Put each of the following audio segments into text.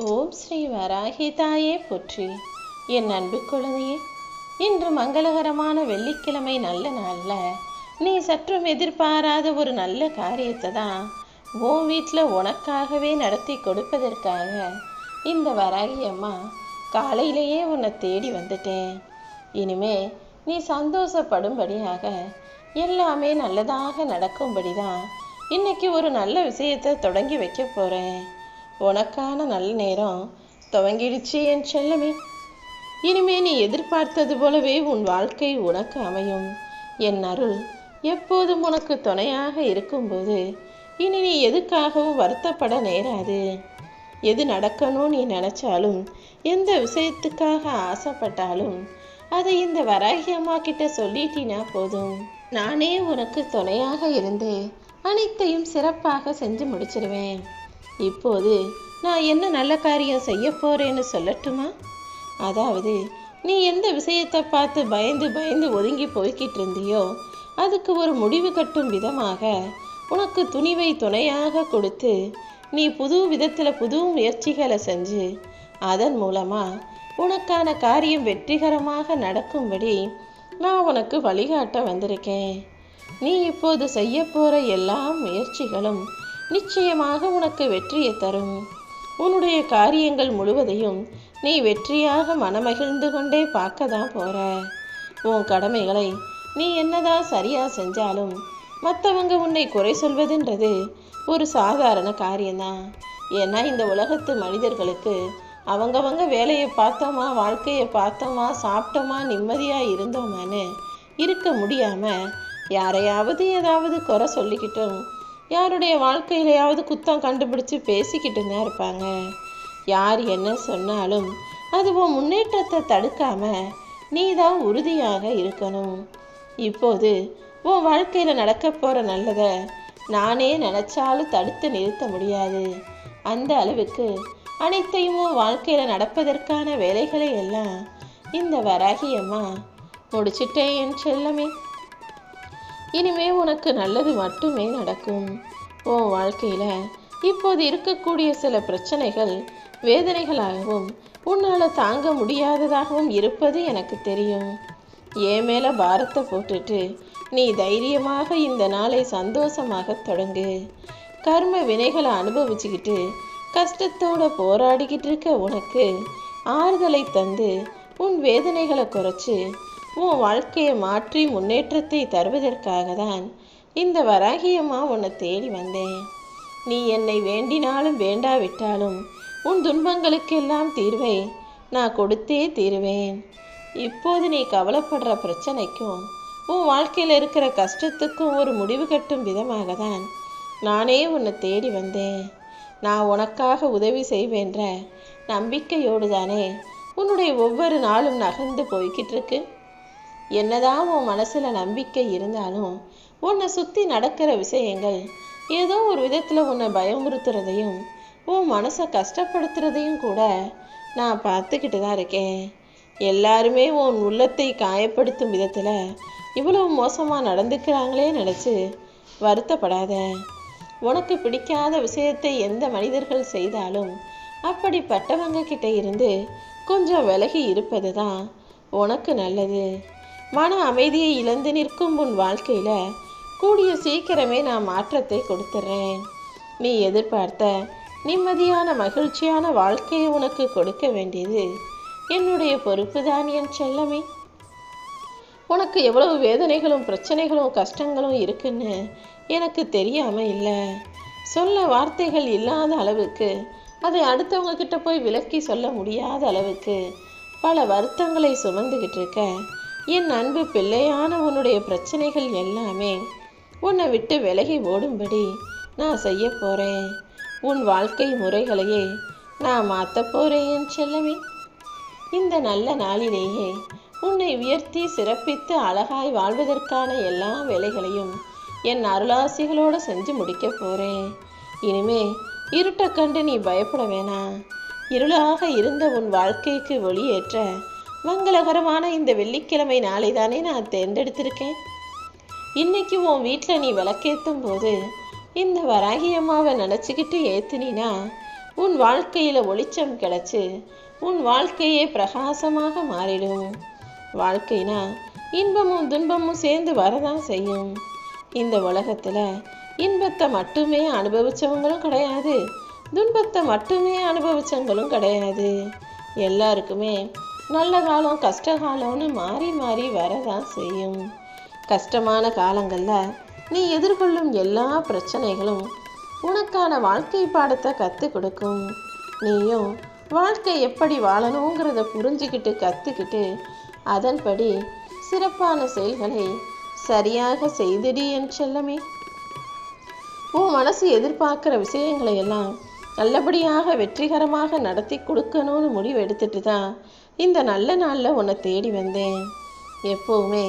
ஓம் ஸ்ரீ வராகி தாயே போற்றி. என் அன்பு குழந்தையே, இன்று மங்களகரமான வெள்ளிக்கிழமை நல்ல நாளில் நீ சற்றும் எதிர்பாராத ஒரு நல்ல காரியத்தை தான் உன் வீட்டில் உனக்காகவே நடத்தி கொடுப்பதற்காக இந்த வராகி அம்மா காலையிலேயே உன்னை தேடி வந்துட்டேன். இனிமே நீ சந்தோஷப்படும்படியாக எல்லாமே நல்லதாக நடக்கும்படி தான் இன்னைக்கு ஒரு நல்ல விஷயத்தை தொடங்கி வைக்க போகிறேன். உனக்கான நல்ல நேரம் துவங்கிடுச்சு என் செல்லமே. இனிமே நீ எதிர்பார்த்தது போலவே உன் வாழ்க்கை உனக்கு அமையும். என் அருள் எப்போதும் உனக்கு துணையாக இருக்கும்போது இனி நீ எதுக்காகவும் வருத்தப்பட நேராது. எது நடக்கணும் நீ நினைச்சாலும், எந்த விஷயத்துக்காக ஆசைப்பட்டாலும் அதை இந்த வராகி அம்மா கிட்ட சொல்லிட்டினா போதும். நானே உனக்கு துணையாக இருந்து அனைத்தையும் சிறப்பாக செஞ்சு முடிச்சிருவேன். இப்போது நான் என்ன நல்ல காரியம் செய்ய போறேன்னு சொல்லட்டுமா? அதாவது, நீ எந்த விஷயத்தை பார்த்து பயந்து பயந்து ஒதுங்கி போய்கிட்டு இருந்தியோ அதுக்கு ஒரு முடிவு கட்டும் விதமாக உனக்கு துணிவை துணையாக கொடுத்து நீ புது விதத்தில் புது முயற்சிகளை செஞ்சு அதன் மூலமாக உனக்கான காரியம் வெற்றிகரமாக நடக்கும்படி நான் உனக்கு வழிகாட்ட வந்திருக்கேன். நீ இப்போது செய்ய போகிற எல்லா முயற்சிகளும் நிச்சயமாக உனக்கு வெற்றியை தரும். உன்னுடைய காரியங்கள் முழுவதையும் நீ வெற்றியாக மனமகிழ்ந்து கொண்டே பார்க்க தான் போற. உன் கடமைகளை நீ என்னதான் சரியா செஞ்சாலும் மற்றவங்க உன்னை குறை சொல்வதுன்றது ஒரு சாதாரண காரியம்தான். ஏன்னா இந்த உலகத்து மனிதர்களுக்கு அவங்கவங்க வேலையை பார்த்தோமா, வாழ்க்கையை பார்த்தோமா, சாப்பிட்டோமா, நிம்மதியாக இருந்தோமான்னு இருக்க முடியாமல் யாரையாவது ஏதாவது குறை சொல்லிக்கிட்டும் யாருடைய வாழ்க்கையிலையாவது குத்தம் கண்டுபிடிச்சு பேசிக்கிட்டு தான் இருப்பாங்க. யார் என்ன சொன்னாலும் அதுவும் முன்னேற்றத்தை தடுக்காம நீ தான் உறுதியாக இருக்கணும். இப்போது உன் வாழ்க்கையில் நடக்க போகிற நல்லதை நானே நினச்சாலும் தடுத்து நிறுத்த முடியாது. அந்த அளவுக்கு அனைத்தையும் உன் வாழ்க்கையில் நடப்பதற்கான வேலைகளை எல்லாம் இந்த வராகி அம்மா முடிச்சிட்டேன் என் செல்லமே. இனிமே உனக்கு நல்லது மட்டுமே நடக்கும். உன் வாழ்க்கையில் இப்போது இருக்கக்கூடிய சில பிரச்சனைகள் வேதனைகளாகவும் உன்னால் தாங்க முடியாததாகவும் இருப்பது எனக்கு தெரியும். என் மேலே பாரத்தை போட்டுட்டு நீ தைரியமாக இந்த நாளை சந்தோஷமாக தொடங்கு. கர்ம வினைகளை அனுபவிச்சுக்கிட்டு கஷ்டத்தோடு போராடிக்கிட்டு இருக்க உனக்கு ஆறுதலை தந்து உன் வேதனைகளை குறைச்சி உன் வாழ்க்கையை மாற்றி முன்னேற்றத்தை தருவதற்காக தான் இந்த வராகியம்மா உன்னை தேடி வந்தேன். நீ என்னை வேண்டினாலும் வேண்டாவிட்டாலும் உன் துன்பங்களுக்கெல்லாம் தீர்வை நான் கொடுத்தே தீருவேன். இப்போது நீ கவலைப்படுற பிரச்சனைக்கும் உன் வாழ்க்கையில் இருக்கிற கஷ்டத்துக்கும் ஒரு முடிவு கட்டும் விதமாக தான் நானே உன்னை தேடி வந்தேன். நான் உனக்காக உதவி செய்வேன்ற நம்பிக்கையோடு தானே உன்னுடைய ஒவ்வொரு நாளும் நகர்ந்து போய்கிட்டு இருக்கு. என்னதான் உன் மனசுல நம்பிக்கை இருந்தாலும் உன்னை சுற்றி நடக்கிற விஷயங்கள் ஏதோ ஒரு விதத்தில் உன்னை பயமுறுத்துறதையும் உன் மனசை கஷ்டப்படுத்துறதையும் கூட நான் பார்த்துக்கிட்டு தான் இருக்கேன். எல்லாருமே உன் உள்ளத்தை காயப்படுத்தும் விதத்தில் இவ்வளவு மோசமாக நடந்துக்கிறாங்களே நினச்சி வருத்தப்படாத. உனக்கு பிடிக்காத விஷயத்தை எந்த மனிதர்கள் செய்தாலும் அப்படிப்பட்டவங்க கிட்ட இருந்து கொஞ்சம் விலகி இருப்பது தான் உனக்கு நல்லது. மன அமைதியை இழந்து நிற்கும் உன் வாழ்க்கையில் கூடிய சீக்கிரமே நான் மாற்றத்தை கொடுத்துட்றேன். நீ எதிர்பார்த்த நிம்மதியான மகிழ்ச்சியான வாழ்க்கையை உனக்கு கொடுக்க வேண்டியது என்னுடைய பொறுப்பு தான் என் செல்லமே. உனக்கு எவ்வளவு வேதனைகளும் பிரச்சனைகளும் கஷ்டங்களும் இருக்குன்னு எனக்கு தெரியாமல் இல்லை. சொல்ல வார்த்தைகள் இல்லாத அளவுக்கு, அதை அடுத்தவங்க கிட்ட போய் விலக்கி சொல்ல முடியாத அளவுக்கு பல வருத்தங்களை சுமந்துக்கிட்டு இருக்க என் அன்பு பிள்ளையான உன்னுடைய பிரச்சனைகள் எல்லாமே உன்னை விட்டு விலகி ஓடும்படி நான் செய்ய போகிறேன். உன் வாழ்க்கை முறைகளையே நான் மாற்ற போகிறேன் என் செல்லமே. இந்த நல்ல நாளிலேயே உன்னை உயர்த்தி சிறப்பித்து அழகாய் வாழ்வதற்கான எல்லா வேலைகளையும் என் அருளாசிகளோடு செஞ்சு முடிக்க போகிறேன். இனிமே இருட்டை கண்டு நீ பயப்பட வேணாம். இருளாக இருந்த உன் வாழ்க்கைக்கு ஒளியேற்ற மங்களகரமான இந்த வெள்ளிக்கிழமை நாளை தானே நான் தேர்ந்தெடுத்திருக்கேன். இன்னைக்கு உன் வீட்டில் நீ விளக்கேற்றும் போது இந்த வராகி அம்மாவை நினச்சிக்கிட்டு ஏற்றுனா உன் வாழ்க்கையில ஒளிச்சம் கிடைச்சு உன் வாழ்க்கையே பிரகாசமாக மாறிடும். வாழ்க்கைனா இன்பமும் துன்பமும் சேர்ந்து வரதான் செய்யும். இந்த உலகத்துல இன்பத்தை மட்டுமே அனுபவிச்சவங்களும் கிடையாது, துன்பத்தை மட்டுமே அனுபவிச்சவங்களும் கிடையாது. எல்லாருக்குமே நல்ல காலம் கஷ்ட காலம்னு மாறி மாறி வரதான் செய்யும். கஷ்டமான காலங்கள்ல நீ எதிர்கொள்ளும் எல்லா பிரச்சனைகளும் உனக்கான வாழ்க்கை பாடத்தை கற்றுக் கொடுக்கும். நீயும் வாழ்க்கை எப்படி வாழணுங்கிறத புரிஞ்சுக்கிட்டு கற்றுக்கிட்டு அதன்படி சிறப்பான செயல்களை சரியாக செய்திடி என் செல்லமே. உன் மனசு எதிர்பார்க்குற விஷயங்களை எல்லாம் நல்லபடியாக வெற்றிகரமாக நடத்தி கொடுக்கணும்னு முடிவு எடுத்துட்டு தான் இந்த நல்ல நாளில் உன்னை தேடி வந்தேன். எப்போவுமே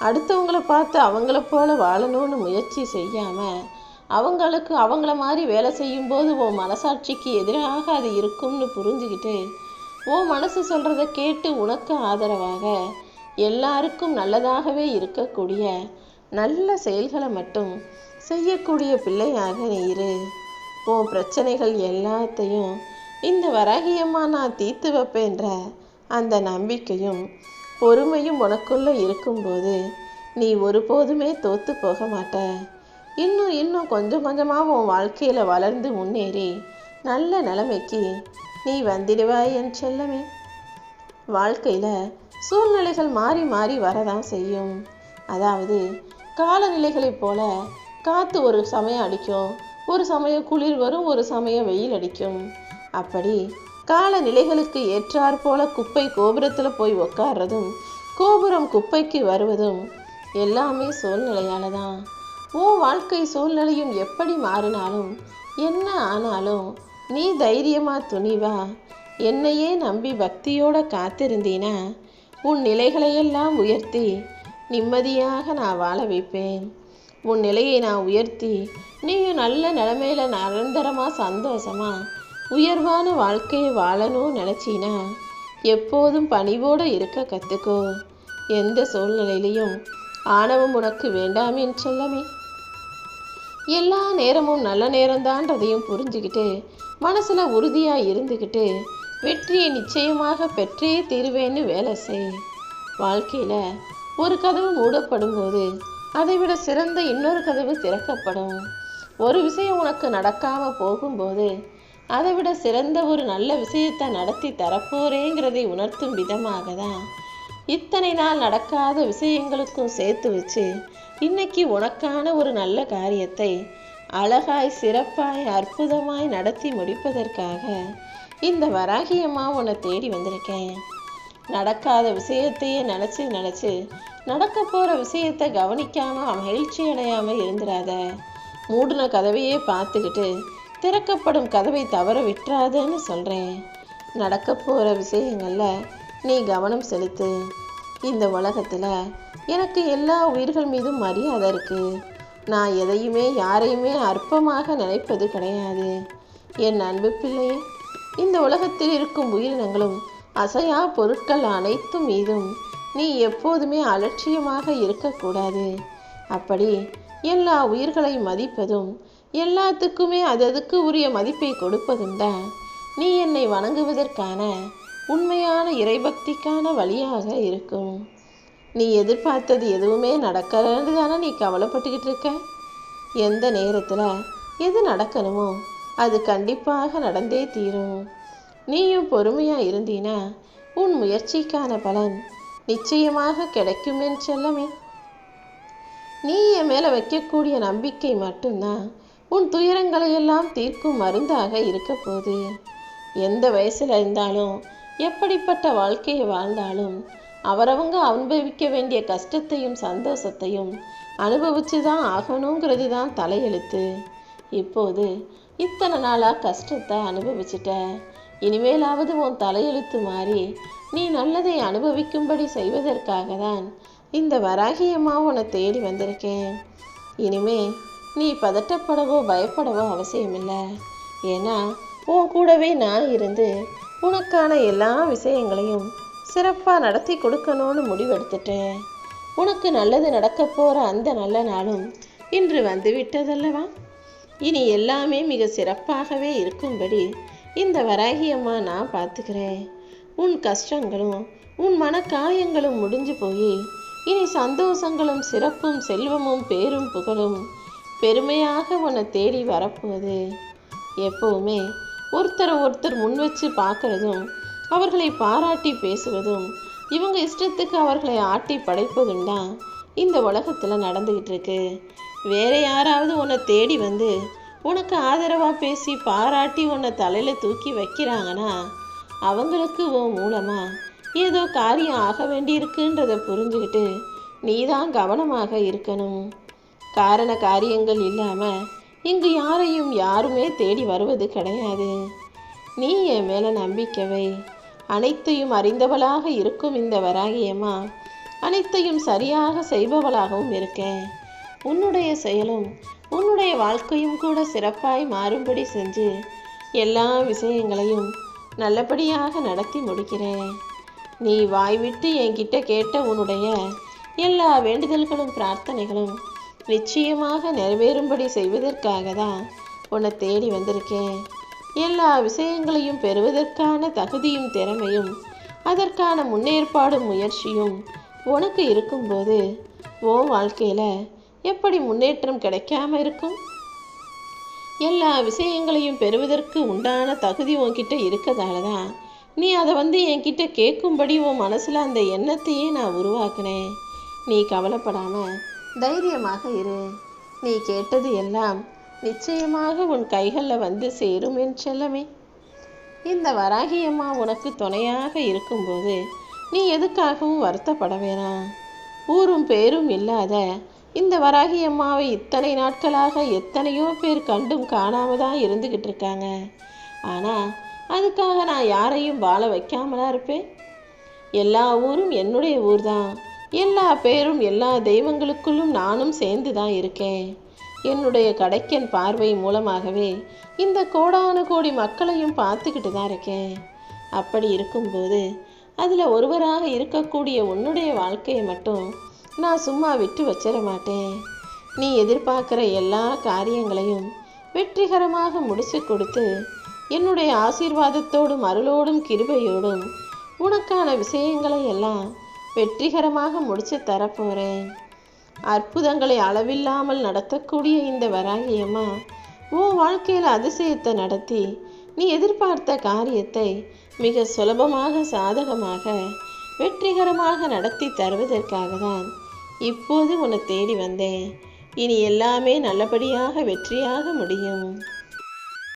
அடுத்தவங்களை பார்த்து அவங்கள போல வாழணும்னு முயற்சி செய்யாமல் அவங்களுக்கு அவங்கள மாதிரி வேலை செய்யும்போது உன் மனசாட்சிக்கு எதிராக அது இருக்கும்னு புரிஞ்சுக்கிட்டு உன் மனசு சொல்கிறத கேட்டு உனக்கு ஆதரவாக எல்லாருக்கும் நல்லதாகவே இருக்கக்கூடிய நல்ல செயல்களை மட்டும் செய்யக்கூடிய பிள்ளையாக நீ இரு. உன் பிரச்சனைகள் எல்லாத்தையும் இந்த வராகியம்மா நான் தீர்த்து வைப்பேன்ற அந்த நம்பிக்கையும் பொறுமையும் உனக்குள்ள இருக்கும்போது நீ ஒருபோதுமே தோத்து போக மாட்ட. இன்னும் கொஞ்சம் கொஞ்சமாக உன் வாழ்க்கையில் வளர்ந்து முன்னேறி நல்ல நிலைமைக்கு நீ வந்துடுவாய் என் செல்லமே. வாழ்க்கையில் சூழ்நிலைகள் மாறி மாறி வரதான் செய்யும். அதாவது காலநிலைகளைப் போல காற்று ஒரு சமயம் அடிக்கும், ஒரு சமயம் குளிர் வரும், ஒரு சமயம் வெயில் அடிக்கும். அப்படி காலநிலைகளுக்கு ஏற்றாற் போல குப்பை கோபுரத்தில் போய் உக்காடுறதும் கோபுரம் குப்பைக்கு வருவதும் எல்லாமே சூழ்நிலையால தான். உன் வாழ்க்கை சூழ்நிலையும் எப்படி மாறினாலும் என்ன ஆனாலும் நீ தைரியமா துணிவா என்னையே நம்பி பக்தியோட காத்திருந்தீனா உன் நிலைகளையெல்லாம் உயர்த்தி நிம்மதியாக நான் வாழ வைப்பேன். உன் நிலையை நான் உயர்த்தி நீயும் நல்ல நிலைமையில நிரந்தரமாக சந்தோஷமா உயர்வான வாழ்க்கையை வாழணும்னு நினச்சினா எப்போதும் பணிவோடு இருக்க கற்றுக்கோ. எந்த சூழ்நிலையிலையும் ஆணவம் உனக்கு வேண்டாமேன்னு செல்லமே. எல்லா நேரமும் நல்ல நேரம்தான்றதையும் புரிஞ்சுக்கிட்டு மனசில் உறுதியாக இருந்துக்கிட்டு வெற்றியை நிச்சயமாக பெற்றே தீருவேன்னு வேலை செய். வாழ்க்கையில் ஒரு கதவு மூடப்படும் போது அதை விட சிறந்த இன்னொரு கதவு திறக்கப்படும். ஒரு விஷயம் உனக்கு நடக்காமல் போகும்போது அதை விட சிறந்த ஒரு நல்ல விஷயத்தை நடத்தி தரப்போறேங்கிறதை உணர்த்தும் விதமாக தான் இத்தனை நாள் நடக்காத விஷயங்களுக்கும் சேர்த்து வச்சு இன்னைக்கு உனக்கான ஒரு நல்ல காரியத்தை அழகாய் சிறப்பாய் அற்புதமாய் நடத்தி முடிப்பதற்காக இந்த வராகியம்மா உன்னை தேடி வந்திருக்கேன். நடக்காத விஷயத்தையே நினச்சி நடக்க போகிற விஷயத்தை கவனிக்காமல் மகிழ்ச்சி அடையாமல் இருந்துடாத. மூடின கதவையே பார்த்துக்கிட்டு திறக்கப்படும் கதவை தவற விட்டுறாதன்னு சொல்கிறேன். நடக்க போகிற விஷயங்களில் நீ கவனம் செலுத்து. இந்த உலகத்தில் எனக்கு எல்லா உயிர்கள் மீதும் மரியாதை இருக்குது. நான் எதையுமே யாரையுமே அற்பமாக நினைப்பது கிடையாது. என் அன்பு பிள்ளையே, இந்த உலகத்தில் இருக்கும் உயிரினங்களும் அசையா பொருட்கள் அனைத்தும் மீதும் நீ எப்போதுமே அலட்சியமாக இருக்கக்கூடாது. அப்படி எல்லா உயிர்களை மதிப்பதும் எல்லாத்துக்குமே அதுக்கு உரிய மதிப்பை கொடுப்பதும் தான் நீ என்னை வணங்குவதற்கான உண்மையான இறைபக்திக்கான வழியாக இருக்கும். நீ எதிர்பார்த்தது எதுவுமே நடக்கிறது தானே நீ கவலைப்பட்டுக்கிட்டு இருக்க. எந்த நேரத்தில் எது நடக்கணுமோ அது கண்டிப்பாக நடந்தே தீரும். நீயும் பொறுமையாக இருந்தீனா உன் முயற்சிக்கான பலன் நிச்சயமாக கிடைக்குமேன்னு செல்லமே. நீ என் மேலே வைக்கக்கூடிய நம்பிக்கை மட்டும்தான் உன் துயரங்களையெல்லாம் தீர்க்கும் மருந்தாக இருக்க போகுது. எந்த வயசில் இருந்தாலும் எப்படிப்பட்ட வாழ்க்கையை வாழ்ந்தாலும் அவரவங்க அனுபவிக்க வேண்டிய கஷ்டத்தையும் சந்தோஷத்தையும் அனுபவிச்சு தான் ஆகணுங்கிறது தான் தலையெழுத்து. இப்போது இத்தனை நாளாக கஷ்டத்தை அனுபவிச்சிட்ட, இனிமேலாவது உன் தலையெழுத்து மாறி நீ நல்லதை அனுபவிக்கும்படி செய்வதற்காக தான் இந்த வராகியம்மா உன்னை தேடி வந்திருக்கேன். இனிமே நீ பதட்டப்படவோ பயப்படவோ அவசியமில்லை. ஏன்னா உன் கூடவே நான் இருந்து உனக்கான எல்லா விஷயங்களையும் சிறப்பாக நடத்தி கொடுக்கணும்னு முடிவெடுத்துட்டேன். உனக்கு நல்லது நடக்க போகிற அந்த நல்ல நாளும் இன்று வந்து விட்டதல்லவா? இனி எல்லாமே மிக சிறப்பாகவே இருக்கும்படி இந்த வராகி அம்மா நான் பார்த்துக்கிறேன். உன் கஷ்டங்களும் உன் மனக்காயங்களும் முடிஞ்சு போய் இனி சந்தோஷங்களும் சிறப்பும் செல்வமும் பேரும் புகழும் பெருமையாக உன்னை தேடி வரப்போகுது. எப்பவுமே ஒருத்தரை ஒருத்தர் முன் வச்சு பார்க்கறதும் அவர்களை பாராட்டி பேசுவதும் இவங்க இஷ்டத்துக்கு அவர்களை ஆட்டி படைப்பதும் தான் இந்த உலகத்தில் நடந்துக்கிட்டு இருக்கு. வேற யாராவது உன்னை தேடி வந்து உனக்கு ஆதரவாக பேசி பாராட்டி உன்னை தலையில் தூக்கி வைக்கிறாங்கன்னா அவங்களுக்கு உன் மூலமாக ஏதோ காரியம் ஆக வேண்டியிருக்குன்றதை புரிஞ்சுக்கிட்டு நீ தான் கவனமாக இருக்கணும். காரண காரியங்கள் இல்லாமல் இங்கு யாரையும் யாருமே தேடி வருவது கிடையாது. நீ என் மேலே நம்பிக்கை வை. அனைத்தையும் அறிந்தவளாக இருக்கும் இந்த வராகியம்மா அனைத்தையும் சரியாக செய்பவளாகவும் இருக்கேன். உன்னுடைய செயலும் உன்னுடைய வாழ்க்கையும் கூட சிறப்பாய் மாறும்படி செஞ்சு எல்லா விஷயங்களையும் நல்லபடியாக நடத்தி முடிக்கிறேன். நீ வாய்விட்டு என்கிட்ட கேட்ட உன்னுடைய எல்லா வேண்டுதல்களும் பிரார்த்தனைகளும் நிச்சயமாக நிறைவேறும்படி செய்வதற்காக தான் உன்னை தேடி வந்திருக்கேன். எல்லா விஷயங்களையும் பெறுவதற்கான தகுதியும் திறமையும் அதற்கான முன்னேற்பாடும் முயற்சியும் உனக்கு இருக்கும்போது உன் வாழ்க்கையில் எப்படி முன்னேற்றம் கிடைக்காம இருக்கும்? எல்லா விஷயங்களையும் பெறுவதற்கு உண்டான தகுதி உன்கிட்ட இருக்கதால தான் நீ அதை என்கிட்ட கேட்கும்படி உன் மனசில் அந்த எண்ணத்தையே நான் உருவாக்கினேன். நீ கவலைப்படாமல் தைரியமாக இரு. நீ கேட்டது எல்லாம் நிச்சயமாக உன் கைகளில் சேரும் என் செல்லமே. இந்த வராகியம்மா உனக்கு துணையாக இருக்கும்போது நீ எதுக்காகவும் வருத்தப்பட வேணாம். ஊரும் பேரும் இல்லாத இந்த வராகியம்மாவை இத்தனை நாட்களாக எத்தனையோ பேர் கண்டும் காணாமல் தான் இருந்துக்கிட்டு இருக்காங்க. ஆனால் அதுக்காக நான் யாரையும் வாழ வைக்காமலா இருப்பேன்? எல்லா ஊரும் என்னுடைய ஊர் தான். எல்லா பேரும் எல்லா தெய்வங்களுக்குள்ளும் நானும் சேர்ந்து தான் இருக்கேன். என்னுடைய கடைக்கன் பார்வை மூலமாகவே இந்த கோடான கோடி மக்களையும் பார்த்துக்கிட்டு தான் இருக்கேன். அப்படி இருக்கும்போது அதில் ஒருவராக இருக்கக்கூடிய உன்னுடைய வாழ்க்கையை மட்டும் நான் சும்மா விட்டு வச்சிட மாட்டேன். நீ எதிர்பார்க்குற எல்லா காரியங்களையும் வெற்றிகரமாக முடிச்சு கொடுத்து என்னுடைய ஆசீர்வாதத்தோடும் அருளோடும் கிருபையோடும் உனக்கான விஷயங்களை எல்லாம் வெற்றிகரமாக முடிச்சு தரப்போகிறேன். அற்புதங்களை அளவில்லாமல் நடத்தக்கூடிய இந்த வராகியம்மா உன் வாழ்க்கையில் அதிசயத்தை நடத்தி நீ எதிர்பார்த்த காரியத்தை மிக சுலபமாக சாதகமாக வெற்றிகரமாக நடத்தி தருவதற்காக தான் இப்போது உன்னை தேடி வந்தேன். இனி எல்லாமே நல்லபடியாக வெற்றியாக முடியும்.